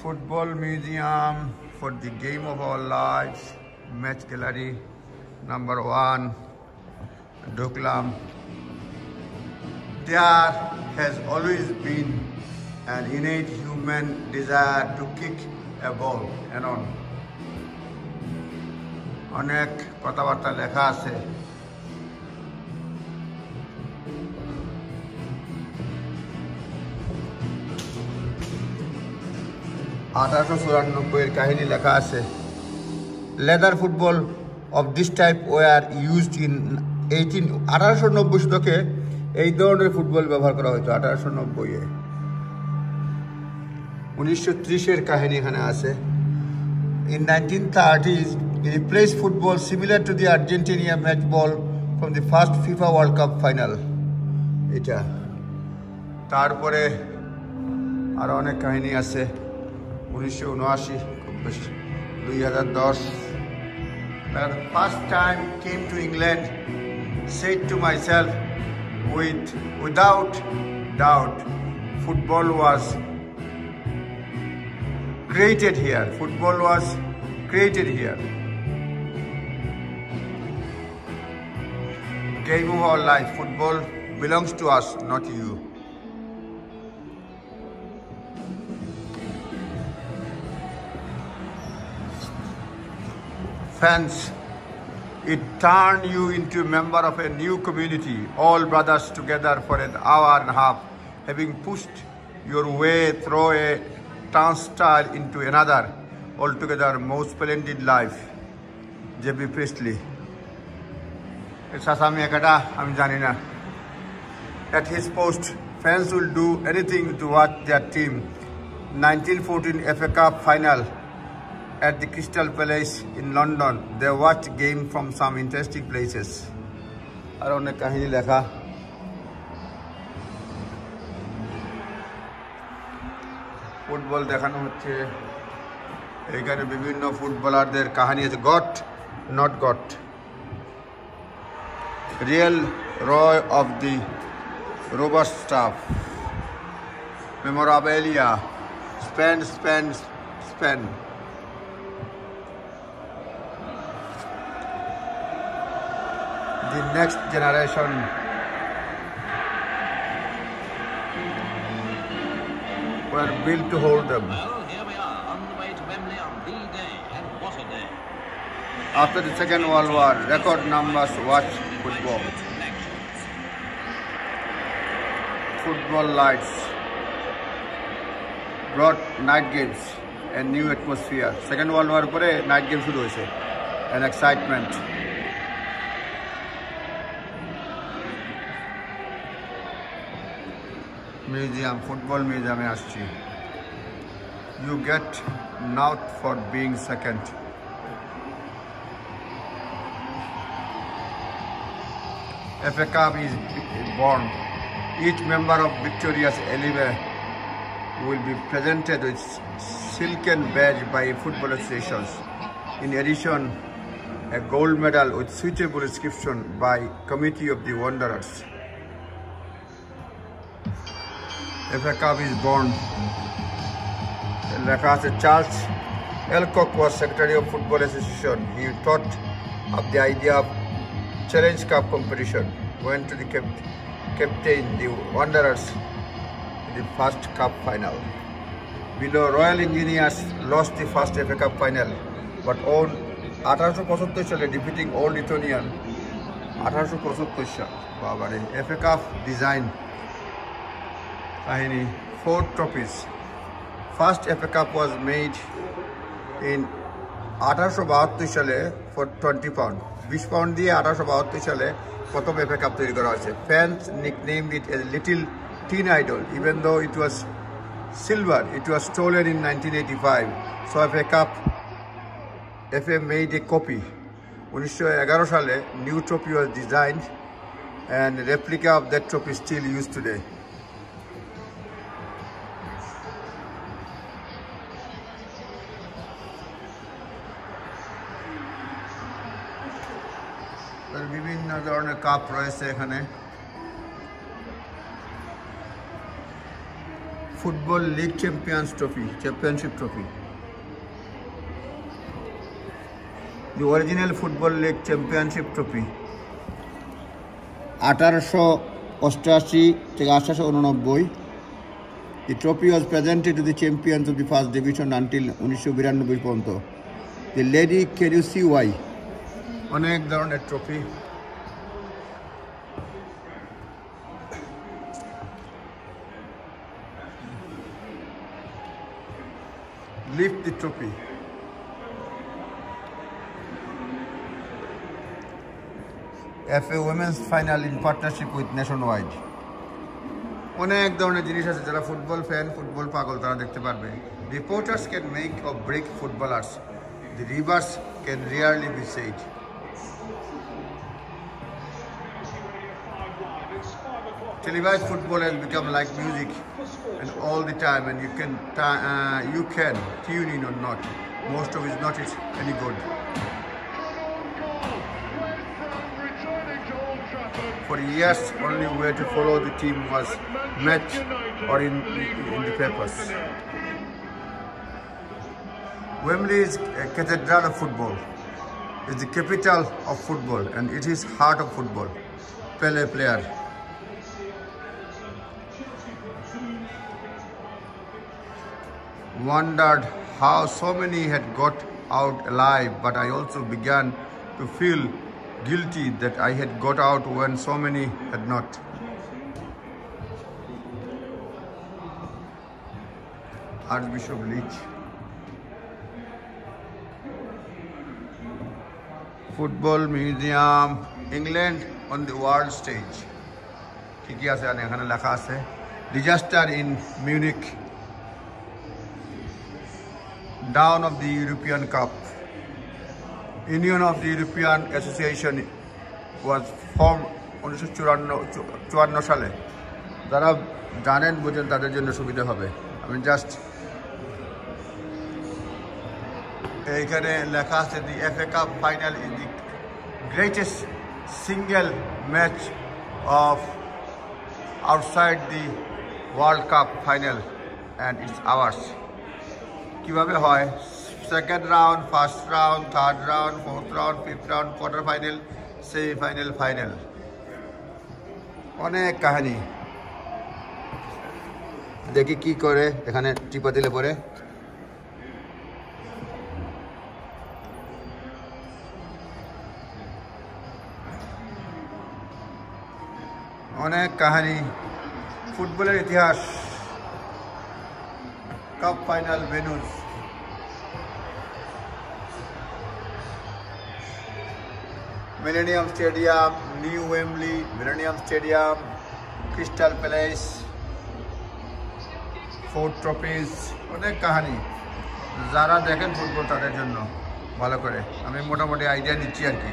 Football museum for the game of our lives, match gallery number 1, Doklam. There has always been an innate human desire to kick a ball and on. অনেক কথাবার্তা লেখা আছে। (1894) কাহিনী লেখা আছে। Leather football of this type were used in 1890 শতকে এই ধরনের ফুটবল ব্যবহার করা হতো 1890 এ। 1930 এর কাহিনী এখানে আছে। In 1930s, he replaced football similar to the Argentina match ball from the first FIFA World Cup final. এটা তারপরে আরো অনেক কাহিনী আছে। 1979 খুব বেশি 2010 when the first time came to England, said to myself without doubt, football was created here. Football was created here. Game of our life. Football belongs to us, not you. Fans, it turned you into a member of a new community, all brothers together for an hour and a half, having pushed your way through a turnstile into another, altogether most splendid life. J.B. Priestley. Sasami Akata, I'm Janina. At his post, fans will do anything to watch their team. 1914 FA Cup final at the Crystal Palace in London. They watched game from some interesting places. আর অনেক কাহিনী লেখা। Football দেখানো হচ্ছে। এখানে বিভিন্ন ফুটবলারদের কাহিনী আছে। Got not got, real Roy of the robust stuff, memorabilia, Spain. The next generation. Were built to hold them. Well, here we are on the way to Wembley on the day, and what a day. After the Second World War, record numbers watch football. Football lights brought night games and new atmosphere. Second World War pore night games shuru hoyse and excitement. Museum, football museum e aschi. You get nought for being second. FA Cup is born. Each member of victorious 11 will be presented with silken badge by football associations. In addition, a gold medal with suitable inscription by Committee of the Wanderers. FA Cup is born. Charles Elcock was Secretary of Football Association. He thought of the idea of Challenge Cup competition. Went to the captain, the Wanderers, in the first cup final. Below, Royal Engineers lost the first FA Cup final, but won 1875 সালে defeating Old Lithuanian 1875 সাল। বাবারে, FA Cup design কাহিনী 4 trophies. First FA Cup was made in 1872 সালে for 20 pound. 20 pound দিয়ে 1872 সালে প্রথম FA Cup তৈরি করা হয়েছে। Fans nicknamed it as Little Tin Idol, even though it was silver. It was stolen in 1985. So FA made a copy. 1911 সালে new trophy was designed and replica of that trophy still used today. বিভিন্ন ধরনের cup রয়েছে এখানে। Football League Championship Trophy. The original Football League Championship Trophy. 1888 থেকে 1889. The trophy was presented to the champions of the first division until 1992 পর্যন্ত. The lady, can you see why? অনেক ধরনের trophy. Lift the trophy. FA Women's Final in partnership with Nationwide. অনেক ধরনের জিনিস আছে যারা football fan, football পাগল তারা দেখতে পারবে। Reporters can make or break footballers. The reverse can rarely be said. Televised football has become like music, and all the time, and you can tune in or not. Most of it is not any good. For years, only way to follow the team was match or in the papers. Wembley is a cathedral of football. It's the capital of football, and it is heart of football. Pele player. Wondered how so many had got out alive, but I also began to feel guilty that I had got out when so many had not. Archbishop Leach. Football Museum, England on the world stage. ঠিকই আছে এখানে লেখা আছে disaster in Munich, down of the European Cup. Union of the European Association was formed 1954 সালে। যারা জানেন বুঝেন তাদের জন্য সুবিধা হবে। আমি জাস্ট এইখানে লেখা আছে the FA Cup final is the greatest single match of outside the World Cup final and it's ours. কিভাবে হয়? Second round, first round, third round, fourth round, fifth round, quarter final, semi-final, final. অনেক কাহিনী। দেখি কি করে এখানে টিপা দিলে পরে। অনেক কাহিনী, ফুটবলের ইতিহাস, cup final venues, Millennium Stadium, New Wembley, Millennium Stadium, Crystal Palace, Ford Trophies, অনেক কাহিনী। যারা দেখেন ফুটবল তাদের জন্য ভালো করে আমি মোটামুটি আইডিয়া দিচ্ছি আর কি।